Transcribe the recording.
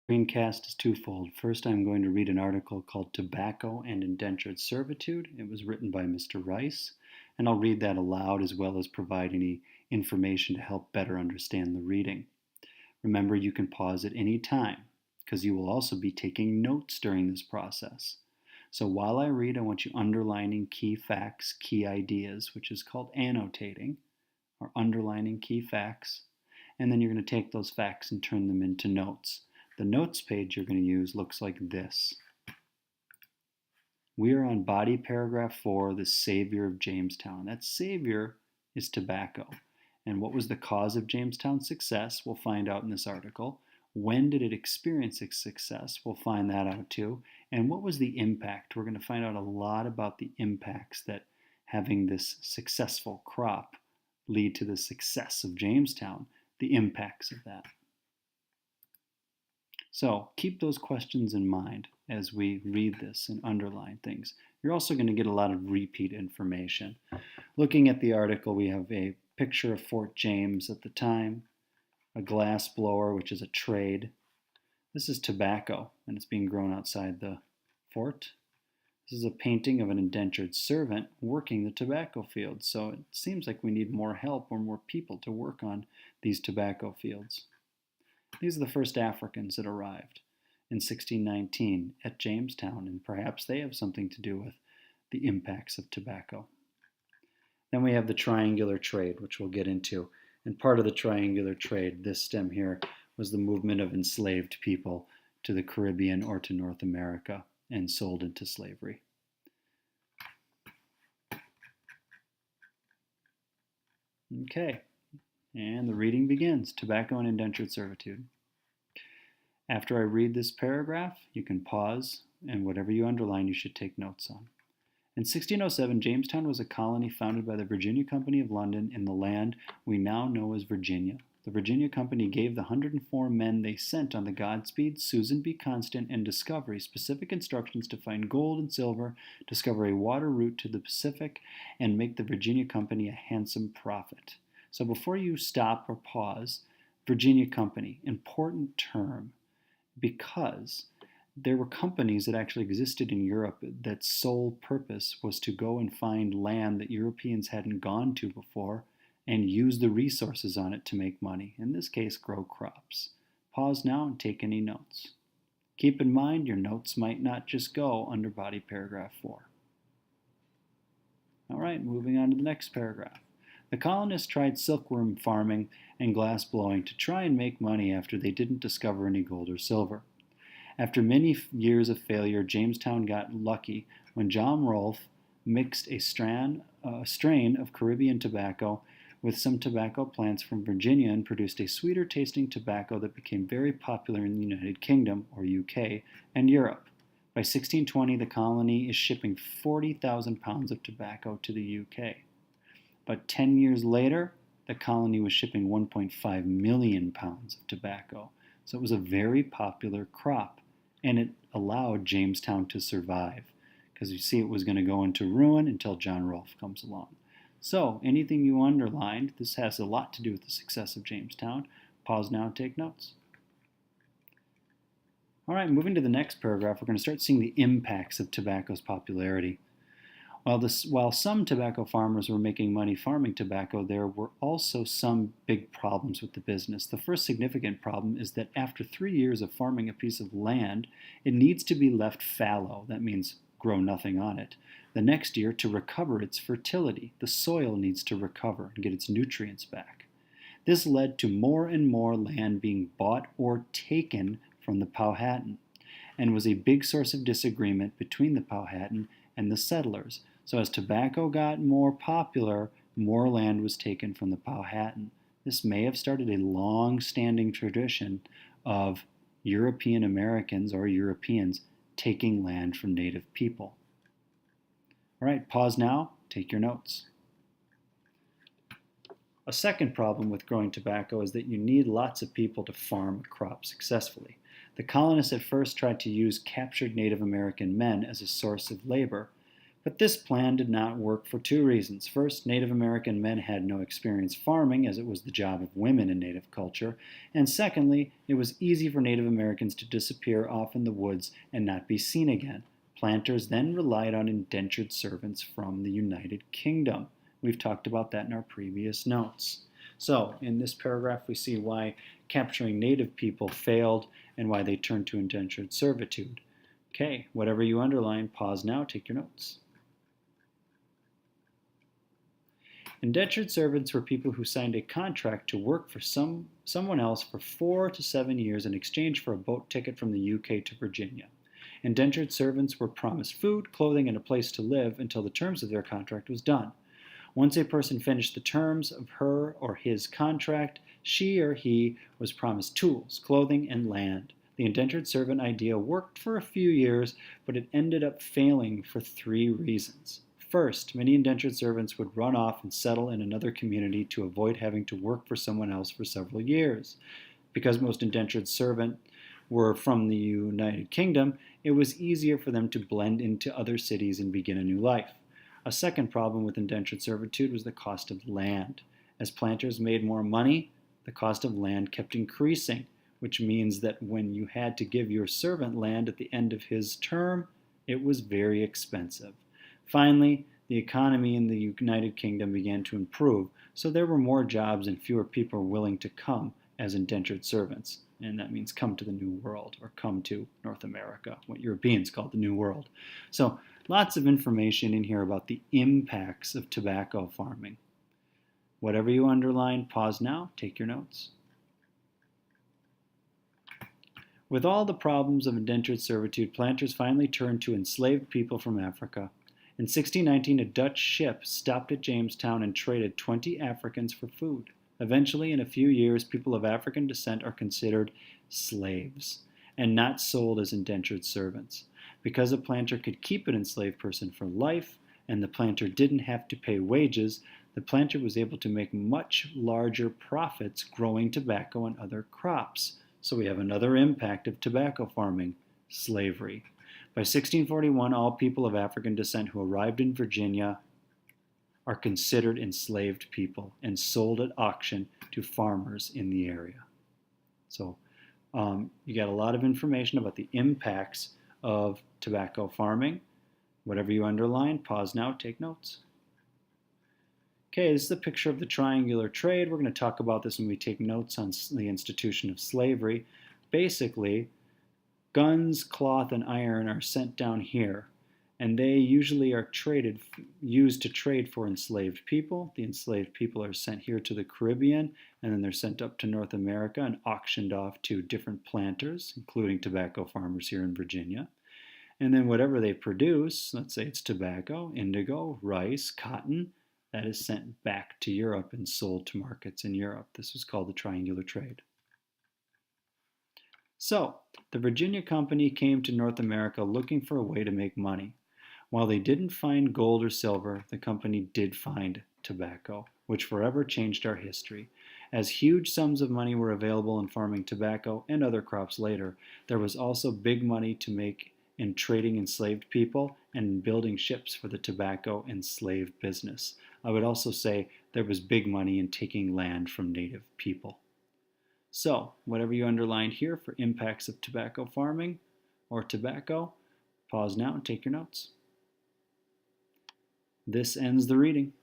Screencast is twofold. First, I'm going to read an article called Tobacco and Indentured Servitude. It was written by Mr. Rice, and I'll read that aloud as well as provide any information to help better understand the reading. Remember, you can pause at any time because you will also be taking notes during this process. So while I read, I want you underlining key facts, key ideas, which is called annotating, or underlining key facts, and then you're going to take those facts and turn them into notes. The notes page you're going to use looks like this. We are on body paragraph 4, the savior of Jamestown. That savior is tobacco. And what was the cause of Jamestown's success? We'll find out in this article. When did it experience its success? We'll find that out too. And what was the impact? We're going to find out a lot about the impacts that having this successful crop lead to the success of Jamestown, the impacts of that. So keep those questions in mind as we read this and underline things. You're also going to get a lot of repeat information. Looking at the article, we have a picture of Fort James at the time, a glass blower, which is a trade. This is tobacco, and it's being grown outside the fort. This is a painting of an indentured servant working the tobacco fields. So it seems like we need more help or more people to work on these tobacco fields. These are the first Africans that arrived in 1619 at Jamestown, and perhaps they have something to do with the impacts of tobacco. Then we have the triangular trade, which we'll get into. And part of the triangular trade, this stem here, was the movement of enslaved people to the Caribbean or to North America and sold into slavery. Okay. And the reading begins, Tobacco and Indentured Servitude. After I read this paragraph, you can pause, and whatever you underline, you should take notes on. In 1607, Jamestown was a colony founded by the Virginia Company of London in the land we now know as Virginia. The Virginia Company gave the 104 men they sent on the Godspeed, Susan B. Constant, and Discovery specific instructions to find gold and silver, discover a water route to the Pacific, and make the Virginia Company a handsome profit. So before you stop or pause, Virginia Company, important term, because there were companies that actually existed in Europe that sole purpose was to go and find land that Europeans hadn't gone to before and use the resources on it to make money, in this case, grow crops. Pause now and take any notes. Keep in mind your notes might not just go under body paragraph 4. All right, moving on to the next paragraph. The colonists tried silkworm farming and glass blowing to try and make money after they didn't discover any gold or silver. After many years of failure, Jamestown got lucky when John Rolfe mixed a strain of Caribbean tobacco with some tobacco plants from Virginia and produced a sweeter tasting tobacco that became very popular in the United Kingdom, or UK, and Europe. By 1620, the colony is shipping 40,000 pounds of tobacco to the UK. But 10 years later, the colony was shipping 1.5 million pounds of tobacco. So it was a very popular crop, and it allowed Jamestown to survive, because you see it was going to go into ruin until John Rolfe comes along. So anything you underlined, this has a lot to do with the success of Jamestown. Pause now and take notes. All right, moving to the next paragraph, we're going to start seeing the impacts of tobacco's popularity. While some tobacco farmers were making money farming tobacco, there were also some big problems with the business. The first significant problem is that after 3 years of farming a piece of land, it needs to be left fallow. That means grow nothing on it. The next year, to recover its fertility, the soil needs to recover and get its nutrients back. This led to more and more land being bought or taken from the Powhatan, and was a big source of disagreement between the Powhatan and the settlers. So as tobacco got more popular, more land was taken from the Powhatan. This may have started a long-standing tradition of European Americans or Europeans taking land from native people. All right, pause now, take your notes. A second problem with growing tobacco is that you need lots of people to farm a crop successfully. The colonists at first tried to use captured Native American men as a source of labor, But this plan did not work for two reasons. First, Native American men had no experience farming, as it was the job of women in Native culture. And secondly, it was easy for Native Americans to disappear off in the woods and not be seen again. Planters then relied on indentured servants from the United Kingdom. We've talked about that in our previous notes. So, in this paragraph, we see why capturing Native people failed and why they turned to indentured servitude. Okay, whatever you underline, pause now, take your notes. Indentured servants were people who signed a contract to work for someone else for 4 to 7 years in exchange for a boat ticket from the UK to Virginia. Indentured servants were promised food, clothing, and a place to live until the terms of their contract was done. Once a person finished the terms of her or his contract, she or he was promised tools, clothing, and land. The indentured servant idea worked for a few years, but it ended up failing for 3 reasons. First, many indentured servants would run off and settle in another community to avoid having to work for someone else for several years. Because most indentured servants were from the United Kingdom, it was easier for them to blend into other cities and begin a new life. A second problem with indentured servitude was the cost of land. As planters made more money, the cost of land kept increasing, which means that when you had to give your servant land at the end of his term, it was very expensive. Finally, the economy in the United Kingdom began to improve, so there were more jobs and fewer people willing to come as indentured servants. And that means come to the New World, or come to North America, what Europeans call the New World. So lots of information in here about the impacts of tobacco farming. Whatever you underline, pause now, take your notes. With all the problems of indentured servitude, planters finally turned to enslaved people from Africa. In 1619, a Dutch ship stopped at Jamestown and traded 20 Africans for food. Eventually, in a few years, people of African descent are considered slaves and not sold as indentured servants. Because a planter could keep an enslaved person for life and the planter didn't have to pay wages, the planter was able to make much larger profits growing tobacco and other crops. So we have another impact of tobacco farming, slavery. By 1641, all people of African descent who arrived in Virginia are considered enslaved people and sold at auction to farmers in the area. So you got a lot of information about the impacts of tobacco farming. Whatever you underline, pause now, take notes. Okay, this is a picture of the triangular trade. We're going to talk about this when we take notes on the institution of slavery. Basically, guns, cloth, and iron are sent down here, and they usually are used to trade for enslaved people. The enslaved people are sent here to the Caribbean, and then they're sent up to North America and auctioned off to different planters, including tobacco farmers here in Virginia. And then whatever they produce, let's say it's tobacco, indigo, rice, cotton, that is sent back to Europe and sold to markets in Europe. This was called the triangular trade. So, the Virginia Company came to North America looking for a way to make money. While they didn't find gold or silver, the company did find tobacco, which forever changed our history. As huge sums of money were available in farming tobacco and other crops later, there was also big money to make in trading enslaved people and in building ships for the tobacco and slave business. I would also say there was big money in taking land from native people. So, whatever you underlined here for impacts of tobacco farming or tobacco, pause now and take your notes. This ends the reading.